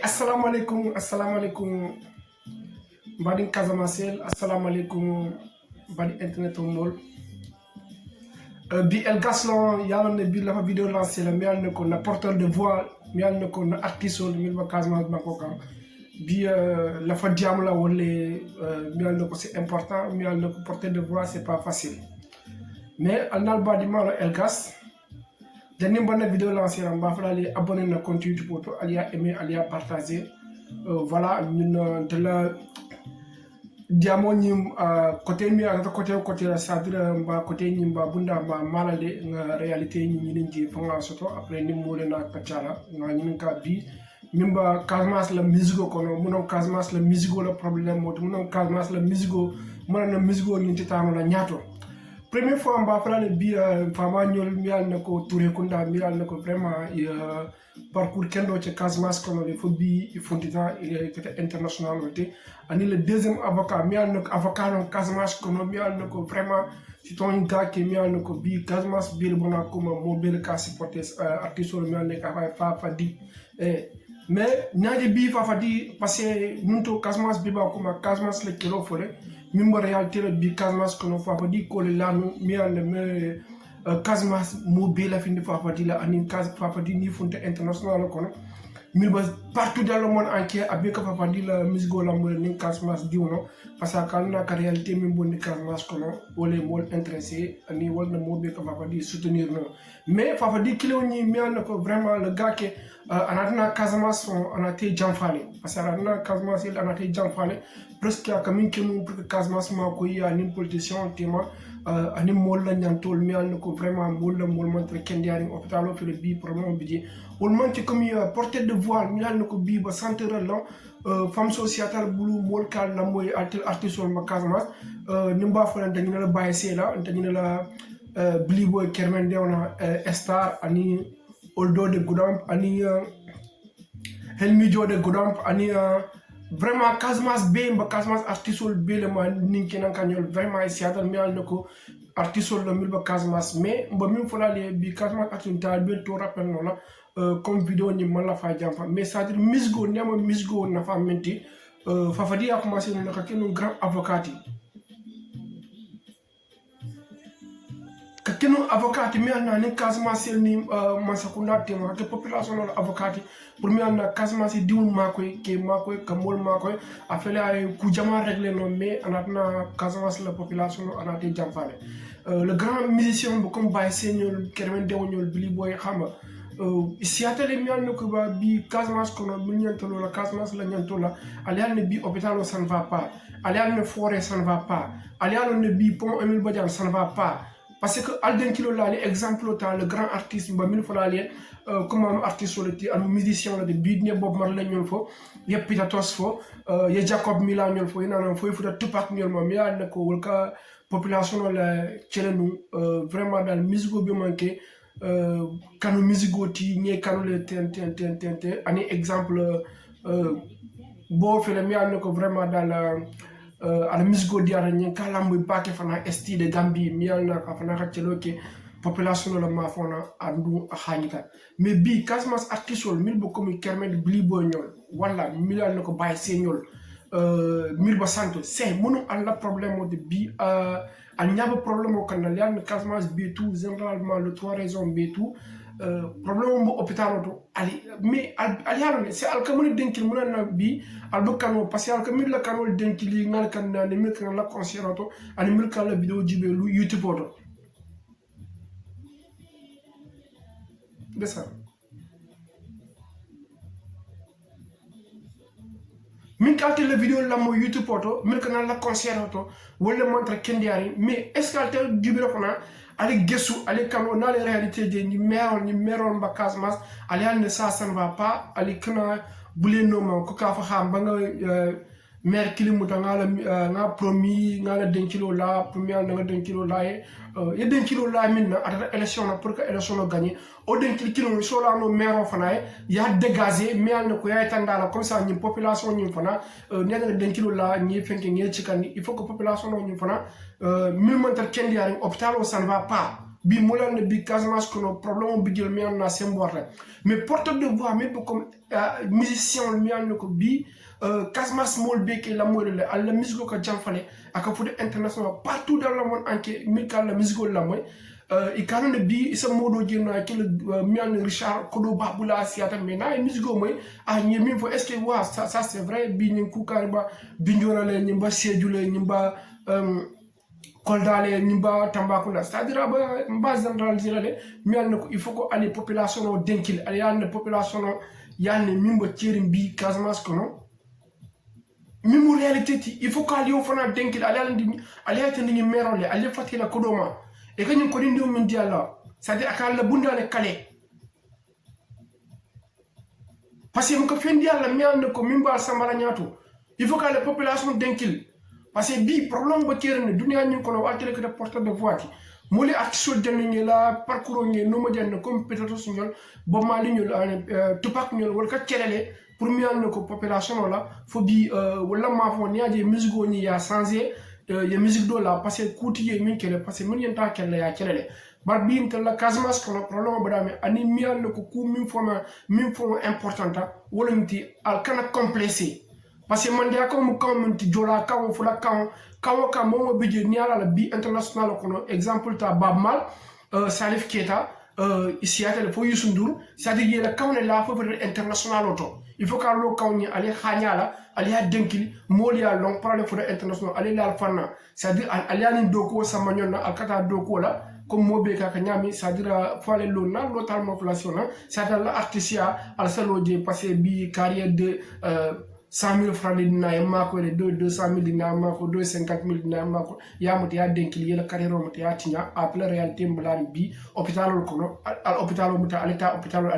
assalamu alaikum mbadi Casamançais, assalamu alaikum mbadi internet mol bi El Gaston yalone bi la vidéo lancé la mi yalne ko na porteur de voix mi yalne ko na artiste mi ba Casamance banko kan bi la fa diam la wolle mi yalne ko c'est important mi yalne ko porteur de voix c'est pas facile mais alnal badi malo El Gas dernier bonne vidéo lancée en bas les abonner na compte YouTube pour alia aimer alia partager voilà ñun de la diamo ñim côté mi ak côté la sadra mba côté ñim ba bunda ba malade nga réalité ñi ñi ngi fanga soto après ni mo na kachala nga ñi ka bi mimba Casamance la musique ko no muno Casamance la musique le problème mo muno Casamance la musique mo na musique ni titano la ñaato première fois mba fala bi fama ñol mi yal nako Touré Kunda mi yal nako vraiment parcours kendo ci Casamance kono le fo bi fontita était international wote ani le deuxième avocat mi yal nako avocat no Casamance kono mi yal nako vraiment ci ton gars qui mi yal nako bi Casamance bi bona ko mo bel ka supporter artiste mi yal nako fa di mais ñaaje bi fa di parce que nunto Casamance bi ba ko ma Casamance le kilo fole mimbo réalité bi Casamance kono fa di ko le lanu mi yal me Casamance mo be la fin de fa di la ani fa di ni fonte international kono milba partout dans le monde entier avec fa di la musique la mo ni Casamance di wono parce que quand na réalité mimbo ni Casamance kono wole mo intéressé ani wol na mo be fa di soutenir no mais fa di kilo ni mi yal ko vraiment le gars que anatna Casamance on a été janfale parce que anatna Casamance il a été janfale presque comme que nous pour que Casamance ma ko ya ni politicien tema ani mol la ñantol mi al ko vraiment mol la mol montre kendiari hôpital o fele bi problème bi wol monte comme portée de voix mi al ko bi ba centre la femme sociétale bulu mol kal la moy artiste ma Casamance ni mba fa dañu la baye c'est là dañu la Billy Boy Kermen dewna star ani Oldo de Goudamp ani Helmi Jo de Goudamp ani vraiment Casamance be mba Casamance artiste be le ma ninki nan kanyol vraiment siatal mi al nako artiste le milba Casamance mais mba mi fola le bi Casamance artiste tal be to rappel no la comme vidéo ni man la fa jamfa mais ça dire misgo nyama misgo na fa menti fa fadi a commencé no ka kenu grand avocat keno avocat mi anna ni Casamance ni masakunda tema ke population la avocat pour mi anna Casamance diwul makoy ka mol makoy afele ay ku jama régler non mais anatna Casamance la population anate jamfale le grand musicien bu comme Baye Segnol Kermen Dewñol Billy Boy xama si atale mi anna ko ba bi Casamance kono mi ñantolo la Casamance la ñantola ali alne bi hôpital ça ne va pas ali alne forêt ça ne va pas ali alne bi pont Emile Badiane ça ne va pas parce que Alden Kilo là exemple le grand artiste ba min fola li comme artiste soliti am musicien la de bidne Bob Marley ñol fo ya Peter Tosh fo ya Jacob Mila ñol fo ina fo fu da Tupac ñol mo mi ya ne ko wolka population la chelenu vraiment dans musique bi manqué kanu musique ti ñe kanu le ten ani exemple bo fele mi ya ne ko vraiment dans la ala musique diara ñen kala moy baké fana esti de Gambie mi yalna ka fana xatelo ke population la ma fona andu xañita mais bi Casamance artiste mil bo comme Kermen Billy Boy ñol wala mi yalna ko Baye Segnol mil ba santo c'est mënu alla problème de bi al ñaba problème o kan yalna Casamance bi tout généralement le trois raisons bi tout problème mo hôpital to ali mais ali halone c'est al kamoni denkil munana bi al bokano parce que al kamil la kanol denkili ngal kan na mi kan la considérato ani mil kan la vidéo jibe lu YouTube to de ça min kalte la vidéo la mo YouTube to mil kan la considérato wala montre kendiari mais est ce que al tel jibe fana ali gesu ali kano na les réalités de ni meron ba Casamance ali ne ça ne va pas ali kana bule no ma ko ka fa xam ba nga maire kilimu ta nga promis nga la denkilo la premier nga denkilo la ye denkilo la minna ata élection na pour que élection no gagner o denkilo so la no maire fana ya dégager mais ne ko ya tandala comme ça ni population ni fana ne nga denkilo la ni fenke ngi ci kan il faut que population no ni fana mil montal kendi ya hôpital ça ne va pas bi molal ne bi Casamance kono problème bi jël mi na semborre mais porteur de voix même comme musicien mi an ko bi Casamance mol be ke la moy le alla musique ko jamfale aka fude international partout dans le monde entier mi ka la musique la moy i kanone bi isa modo jeno ke le mi an Richard Kodo Babula siata mais na musique moy a ñi mi fo est ce que wa ça c'est vrai bi ñi ku kariba bi ñora le ñi ba sédule ñi ba Koldale Nimba Tambakunda c'est-à-dire mba généraliser le mi yalne ko il faut ko ali population o denkil ali yalne population o yalne mimbo tieri bi Casamance kono mimbo réalité ti il faut ko ali o fana denkil ali yalne ali yate ni merole ali fatila kodoma e kanyum ko ndi min dialla c'est-à-dire akala bundale kale parce que ko fendi alla mi yalne ko mimba sambala nyato il faut que la population denkil parce que bi problème ba kéré dunia ñu ko no altéré que de porteur de voix moli artiste den la parcours ngi no mo den comme peut-être suñol bo mali ñu tupak ñu wala ka kérélé pour mi yalne ko population la fo bi wala ma fo niaje musique ni ya changer ya musique do la parce que coutier min kélé parce que min yenta kélé ya kélé bar bi intel la Casamance ko problème ba dame ani mi yalne ko ku min fo importanta wala nti al kana complexé parce que man dia ko mu commenti jola kawo fula kawo ka mo bije ni ala la bi international kono exemple ta Bab Mal Salif Keita ici à tele fo Youssou Ndour c'est-à-dire la kawo la fo international auto il faut ka lo kawo ni ali khanyala ali ha denkili moli ya long parler fo international ali la fanna c'est-à-dire ali ani doko sama nyonna akata doko la comme mobe ka nyami c'est-à-dire fale lo na lotal population c'est-à-dire l'artisia al saloje passé bi carrière de 100 000 francs de dina mako de 200 000 dina mako 250 000 dina mako ya muti ya denkili la carrière muti ya tinya après réalité mbalari bi hôpital kono al hôpital muti alita hôpital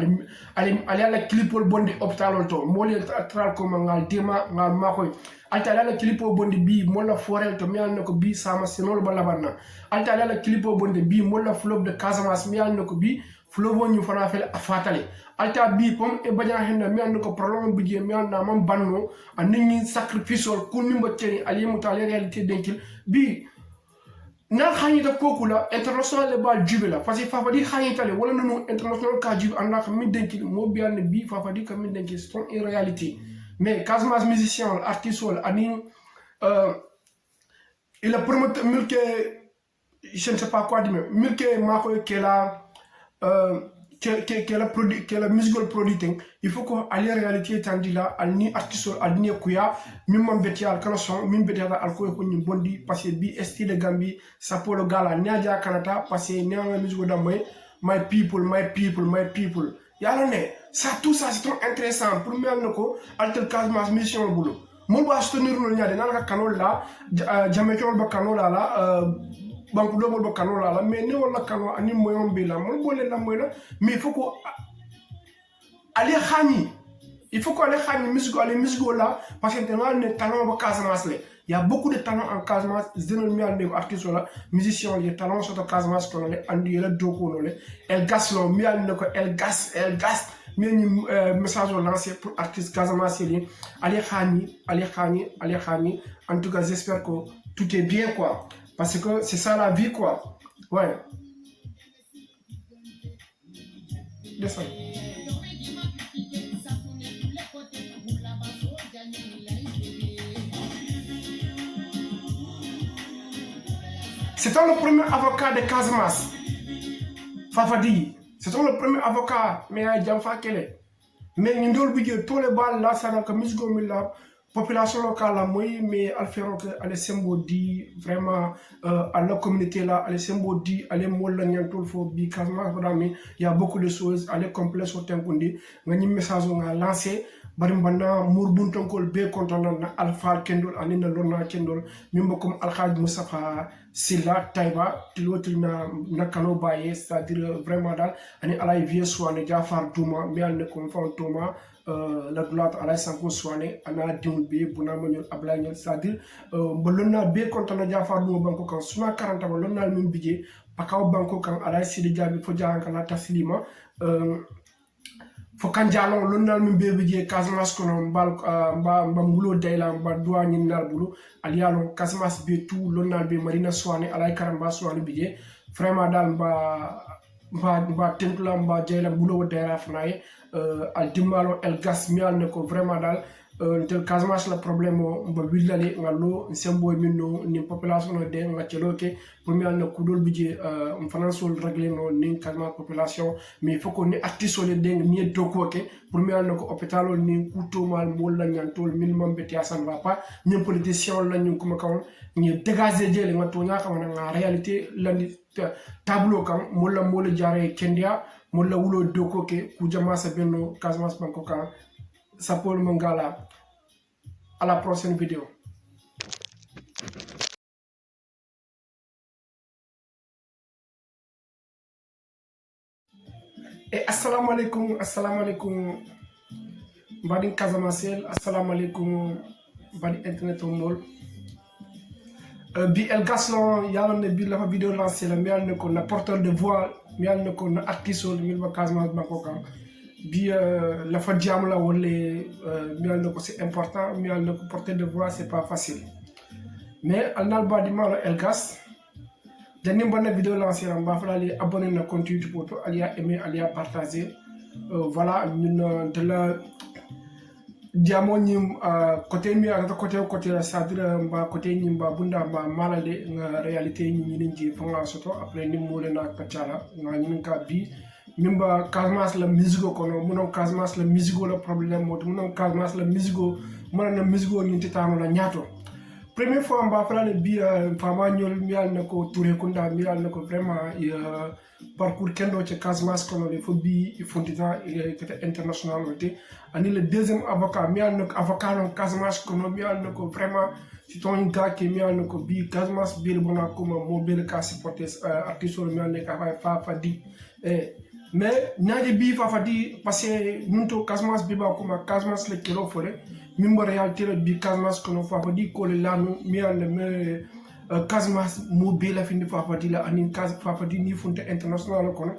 ali la clipol bondi hôpital to moli tral ko ngal tema ngal mako alta la clipo bondi bi mola forel to mial nako bi sama senol balabanna alta la clipo bondi bi mola fleuve de Casamance mial nako bi fleuve ñu fana fel afatale alta bi pom e baña henda mi an ko problème bi mi an na mam banno an ni sacrifice ko mi mbotteni ali mutale réalité denkil bi na xani da kokula international le bal jubila parce que fa di xani tale wala no international ka jub an na mi denkil mo bi an bi fa di ka mi denkil c'est une réalité mais Casamance musicien artiste ani il a promoteur milke je ne sais pas quoi dire milke mako ke la que la musical producing il faut que ali réalité tandi la alni artiste alni kuya mim mam beti al kana son mim beti al ko ko ni bondi parce que bi esti de Gambie ça pour le gala niaja kanata parce que ne la musique da moy my people yalla ne ça tout ça c'est trop intéressant pour mel nako altel Casamance mission bulo mo ba soutenir no ñade nana kanol la jame tol ba kanol la banque do mo kano la mais ni wala kano ani moyon be la mo bolé la moy la mais il faut ko ali khani il faut ko ali khani musique là parce que on a talent ba Casamance il y a beaucoup de talent en Casamance zénomi ande artiste là musicien les talent sur Casamance ko le andi la doko no le el gaslo mi ande ko el gas mais ni message lancé pour artiste Casamance ali khani en tout cas j'espère que tout est bien quoi. Parce que c'est ça la vie, quoi. Ouais. Descends. C'était le premier avocat de Casamance. Fafadi. C'était le premier avocat. Mais il y a un mais nous devons dire tous les balles là, ça n'a que la population locale mais al faire que les symboles dit vraiment à la communauté là les symboles dit aller molla ñantol fo bi Casamance il y a beaucoup de choses aller complexe au tempo ndi nga ñi message nga lancé bari mbana mur buntonkol be kontonon na alfal kendol anina lonna kendol mimbo comme alhaj Moustapha Silla Taiba tiloti na kano baye c'est-à-dire vraiment dal ani alay vie soane Jafar Douma mi al ne ko fantoma la douleur à la sanko soane ana diul be buna mañol ablañol c'est-à-dire bolonna be kontona Jafar Douma banko kan suna 40 ba lonna min bije pakaw banko kan alay sidi jabi fo jahanka la taslima fo kanjalon lonnal min bebije Casamance kono mba mulo dayla mba douani nal bulu aliyalo Casamance be tout lonnal be Marina Soane alay karamba Soane bije vraiment dal mba tentula mba jeyla bulo dera fanaye al dimbalo el gas mi alne ko vraiment dal tel Casamance la problème o mba willale ngallo sembo minno ni population no de ngacelo ke pour mi alne kudol bije financial régler no ni Casamance population mais foko ni artiste le de ni doko ke pour mi alne ko hôpital ni kuto mal mol la nyantol minimum beti asan va pas ni politicien la ñu kuma kaw ni dégager jele ngato nya xam na réalité landi tableau kan molla mola jare kendia molla wulo doko ke ku jama sa benno Casamance banko kan sapol mangala. À la prochaine vidéo. Et assalamu alaikum badi Casamasel, assalamu alaikum badi internet mol. Bi El Gaslan yalla ne bi la vidéo lancé la mial ne ko na porteur de voix mial ne ko na artiste mi ba Casamance banko kan bi la fa diam la wolé mial ne ko c'est important mial ne ko porteur de voix c'est pas facile mais al badi malo El Gas Dani bonne vidéo lancée en bas fala li abonné na compte YouTube auto alia aimer alia partager voilà ñun de la diamo ñim côté mi ak côté c'est-à-dire mba côté ñim ba bunda mba malale nga réalité ñi ñi ci fanga soto après ni mo le na kachala nga ñin ka bi mimba Casamance la musique ko no muno Casamance la musique la problème mo muno Casamance la musique mo na musique ñi titano la ñaato première fois mba fala bi fama ñol mi al nako Touré Kunda mi al nako vraiment parcours kendo ci Casamance kono le fo bi fontita kete international wote ani le deuxième avocat mi al nako avocat non Casamance kono mi al nako vraiment ci ton gars qui mi al nako bi Casamance bi le bona ko mo be ka supporter artiste mi al nako fa di mais ñaaje bi fa di parce que nunto Casamance bi ba ko ma Casamance le kilo fore mimbo réalité la bi Casamance kono fa di ko le lanu mi al me Casamance mo be la findi fa di la ani fa di ni fonte international kono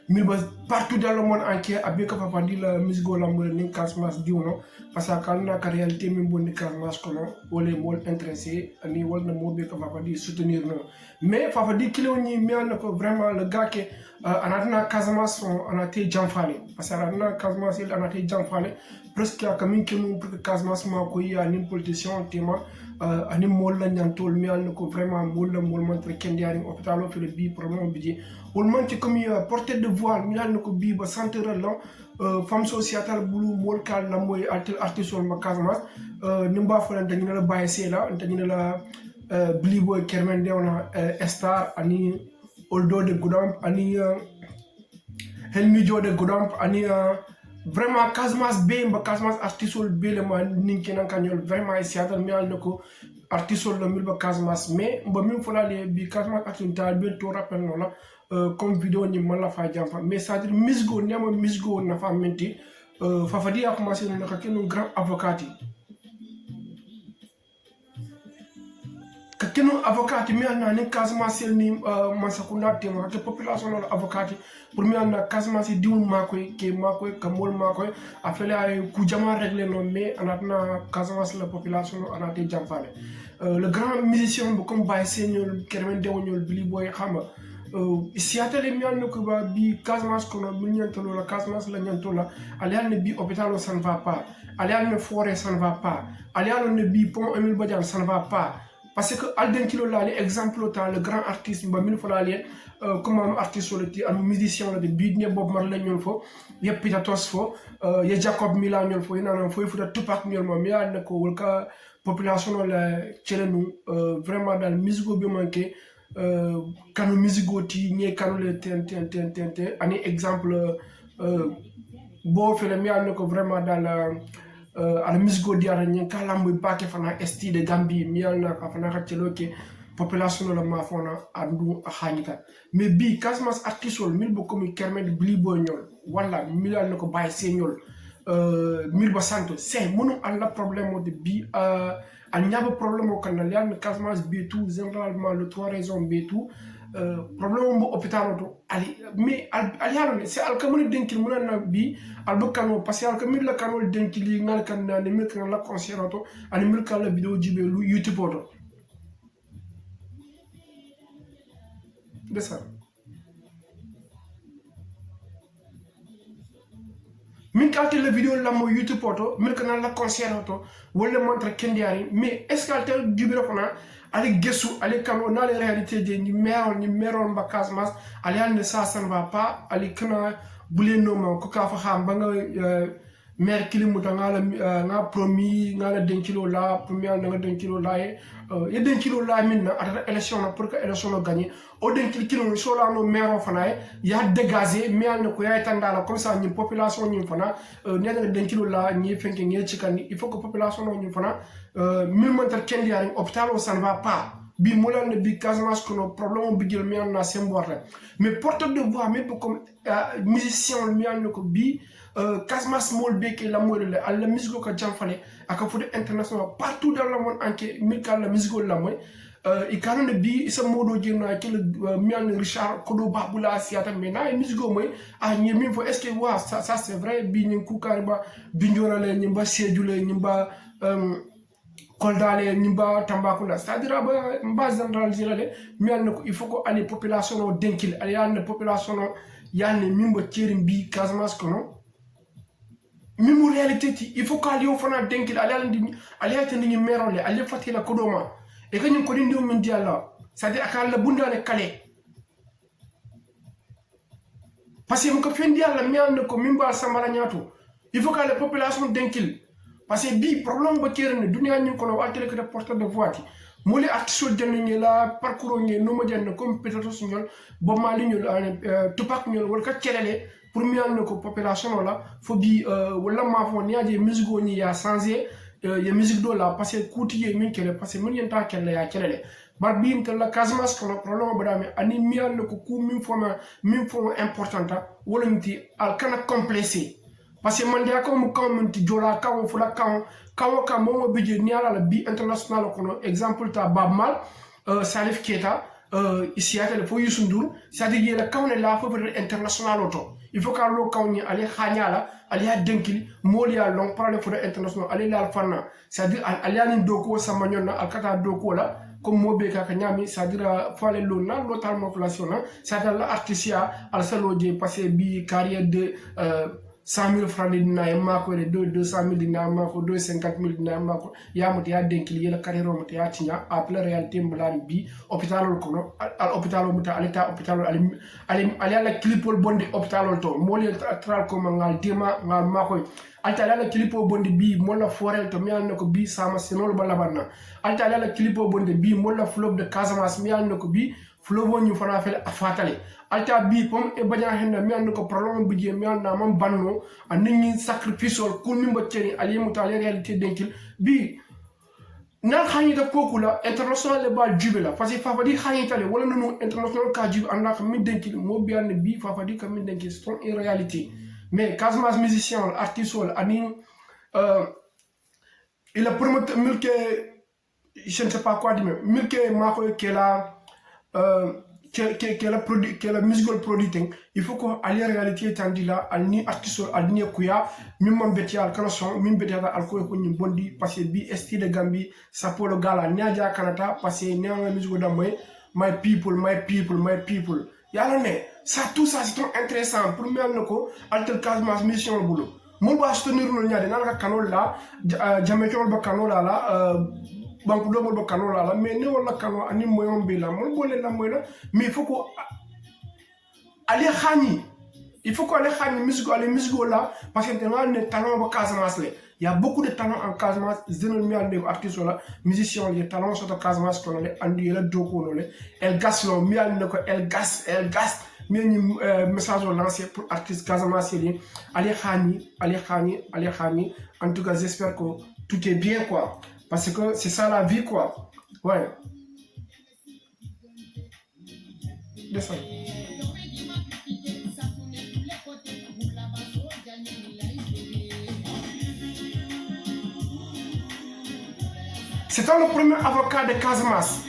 milba partout dans le monde entier avec fa di la musique la mo ni Casamance di wono parce que kan na ka réalité mimbo ni Casamance kono wole mo intéressé ani wol na mo be ka fa di soutenir no mais fa di kilo ni mi al ko vraiment le gars que anatna Casamance anate janfale parce que anatna Casamance il anate janfale presque comme que pour que Casamance ma ko ya ni politicien tema ani mol la ñantol mi al ko vraiment mol montre kendi ani hôpital fi le bi problème bi wol manti comme portée de voix mi al ko bi ba centre la femme sociétale bulu mol kal la moy artiste ma Casamance ni mba fa dañu la baye sela dañu la Billy Boy Kermen dewna star ani Oldo de Goudamp ani Helmi Jo de Goudamp ani vraiment Casamance be mba Casamance artiste be le ma ninki nan kanyol vraiment siatal mi al nako artiste le milba Casamance mais mba mi fola le bi Casamance artiste tal be to rappel no la comme vidéo ni man la fa jampa mais ça dire misgo nyama misgo na fa menti fa fa di a commencé no ka kenu grand avocat keno avocat mi alna ni Casamance ni masakunda tema ke population la avocat pour mi alna Casamance diwul makoy ka mol makoy afele ay ku jama régler non mais anatna Casamance la population anate jampale le grand musicien comme Baye Segnol Kermen Dewñol Billy Boy xama siatale mi alna ko ba bi Casamance kono mi ñantolo la Casamance la ñantola ali alna bi hôpital ça ne va pas ali alna forêt ça ne va pas ali alna bi pont Emile Badiane ça ne va pas parce que Alden Kilo là exemple autant le grand artiste mba min fola le comme artiste soliti am musicien de bidne Bob Marley ñol fo ya Peter Tosh fo ya Jacob Mila ñol fo ina fo futa Tupac ñol mo mi ne ko wolka population la chelenu vraiment dans musique bi manqué kanu musique ti ñe kanu le ten ani exemple bo fele mi ne ko vraiment dans ala musique diara ñen kalambo baake fana ST de Gambie mi yalna ka fana xatelo ke population la ma fona andu xañita mais bi Casamance artisol mil bo comme Kermen Billy Boy ñol wala mi yalna ko Baye Segnol mil ba santo c'est mënu alla problème de bi al ñaba problème ko na yalna Casamance bi tout généralement le trois raisons bi tout problème mo hôpital to ali mais al yalone c'est al kamul denkil munana bi al bakano parce que al kamil la kanol denkili ngal kan na mi kan la concerto ani mil kan la vidéo jibe lu YouTube to de ça min kalte la vidéo la mo YouTube auto min kana la concert auto wala montre kendiari mais est ce que alter dibira fona ali gesu ali kano na les réalités de ni mero mba Casamance ali ande ça ne va pas ali kana bule no ma ko ka fa xam ba nga maire kilimu ngala nga promis ngala denkilo la premier nga denkilo la e denkilo la minna ata élection na pour que élection no gagner o denkilo so la no maire fana ya dégager mais ne ko ya tandala comme ça ni population ni fana ne nga denkilo la ni fenke ngi ci kan il faut que population no ni fana mil montar kendi ya hôpital o ça ne va pas bi molane bi Casamance ko no problème bi gel mi na semborle mais porteur de voix mais comme musicien mi an ko bi Casamance mol beke la moyle alla musique ko jamfale aka fude international partout dans le monde entier mikal la musique la moy e kanone bi isa modo jena ke le mian Richard Kodo Babula siata mena e musique moy a ñi min fo est-ce que wa ça c'est vrai bi ñi ku kariba bi ndorale ñi ba sedjule ñi ba Koldale Nimba Tambakunda c'est-à-dire mba généraliser la mian ko il faut ko ali population no denkil ali yane population no yane mimbo tirim bi Casamance kono mimu réalité ti il faut qu'ali on fana denkil ali ayta ni merole ali fatila kodoma e kanyum ko dindo min dialla c'est-à-dire akala bundale kale parce que ko fendi alla mian ko mimba samara nyato il faut que la population denkil parce que bi problème ba kéré dunia ñu ko no altere que porteur de voix moli artiste den la parcours ngi no mo den comme peut-être suñol bo mali ñu tupak ñu wol ka kérélé pour mi an ko population la fo bi wala ma fo ni aje musique ni ya changer ya musique do la parce que coutier min kélé parce que min yenta kélé ya kélé bar bi intel la Casamance ko problème ba dami ani mi an ko ku min fo importanta wala nti al kana complexé parce que man dia ko mu community jola kawo fula kawo mo bije ni ala la bi international kono exemple ta Babmal Salif Keita ici à le foyu sundur c'est-à-dire la kawne la fo international auto il faut ka lo kawni ali khanyala ali ha denkili molia long parler fo international ali la fanna c'est-à-dire ali ani doko samanyona akata doko la comme mobe ka nyami c'est-à-dire fo le lo na lotal population c'est-à-dire la artisia al saloje passer bi carrière de 100 000 francs dina e mako de 200 000 dina mako 250 000 dina mako ya muti ya denkili yela carrière muti ya tinya a plein réalité mbulani bi hôpital kono al hôpital muta alita hôpital ali ala clipol bondi hôpital to moli tral ko ngal tema ngal mako alta ala clipo bondi bi mola forel to mi an ko bi sama senol balabanna alta ala clipo bondi bi mola fleuve de Casamance mi an ko bi fleuve ñu fana fel afatale alta bi pom e baña henna mi an ko problème bi je mi an na mam banno anni sacrifice ko mi mbotteni ali mutale réalité denkil bi nan xani da kokula international le bal jubela parce que fafadi xani tale wala nonu international ka jub anda ko mi denkil mo bi an bi fafadi ka mi denkil c'est une réalité mais Casamance musicien artiste ani il a promoté milke je ne sais pas quoi dire milke mako kela la musical producing il faut que ali réalité tandi la alni artiste alni kuya mim mon betial kala son mim betial alko ko ni bondi parce que bi style Gambie ça pour le gala niaja kanata parce que ne nga musique da moy my people yalla ne ça tout ça c'est trop intéressant pour mel nako altel Casamance mission bulo mo ba soutenir no ñade nan ka kanol la jamé ko ba kanol la banque do mo ba kanol la mais ne wala kanol ani moyon bi la mo bolé la moy la mais il faut ko ali khani il faut ko ali khani musique là parce que on est talent ba Casamance le il y a beaucoup de talents en Casamance zenon mi ande artiste là musicien les talents sur Casamance ko le andi la doko no le el gas lo mi ande ko el gas mais ni message lancé pour artiste Casamance li ali khani en tout cas j'espère que tout est bien quoi parce que c'est ça la vie quoi ouais descends. C'était le premier avocat de Casamance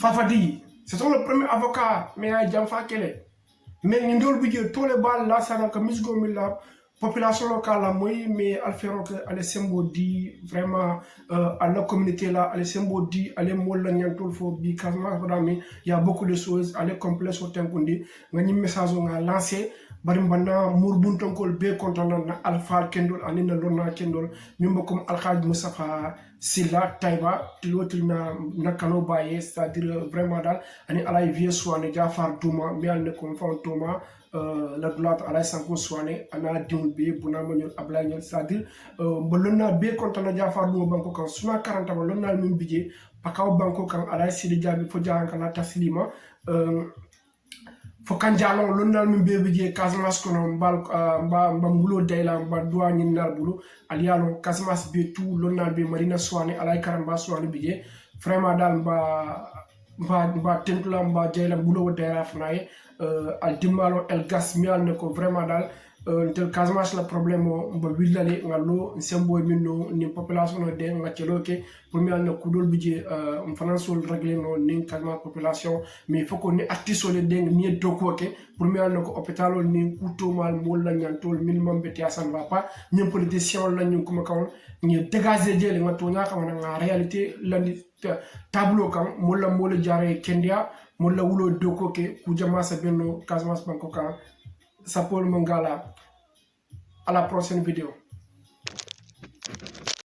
Fafadi c'était le premier avocat mais à Jamfa Kele mais nous devons dire tous les balles là ça donc musique là population locale là moi mais alfero que ale sembo di vraiment à la communauté là ale sembo di ale molla nyantol fo bi kasma il y a beaucoup de choses ale complexe au tempondi ngani message nga lancé bari mbanda murbun tonkol be kontonan na alfa kendol anina lonna kendol mimbo comme alhaj mustafa silla taiba tilotil na kano baye c'est-à-dire vraiment dal ani alay vie soane jafar duma mi al ne kon fon toma la douleur ala sanko soane ana diul be buna mo ñol abla ñol c'est-à-dire bolonna be kontana jafar duma banko kan suna 40 ba lonna min bije pakaw banko kan ala sidi jabi fo jahan kan taslima fo kan jalon lonnal min be bije Casamance kono mba mbulo dayla mba duwa ñin nal bulu aliyalo Casamance be tout lonnal be marina soane ala karamba soane bije vraiment dal mba tentula mba jayla mbulo dayla fnaye al dimbalo el gas mial ne ko vraiment dal tel Casamance la problème o mba willale ngallo sembo minno ni population no de ngacceloke pour mi alno kudol bije financial régler no ni Casamance population mais faut qu'on ait artiste le deng ni dokoke pour mi alno ko hôpital ni kuto mal mol la nyantol minimum beti asan va pas ni politicien la ñu kuma kawon ni dégager jele ngato nya xamana nga réalité la ni tableau kan mola mola jare kendia mola wulo dokoke ku jama sa benno Casamance banko kan Sapol Mangala. À la prochaine vidéo.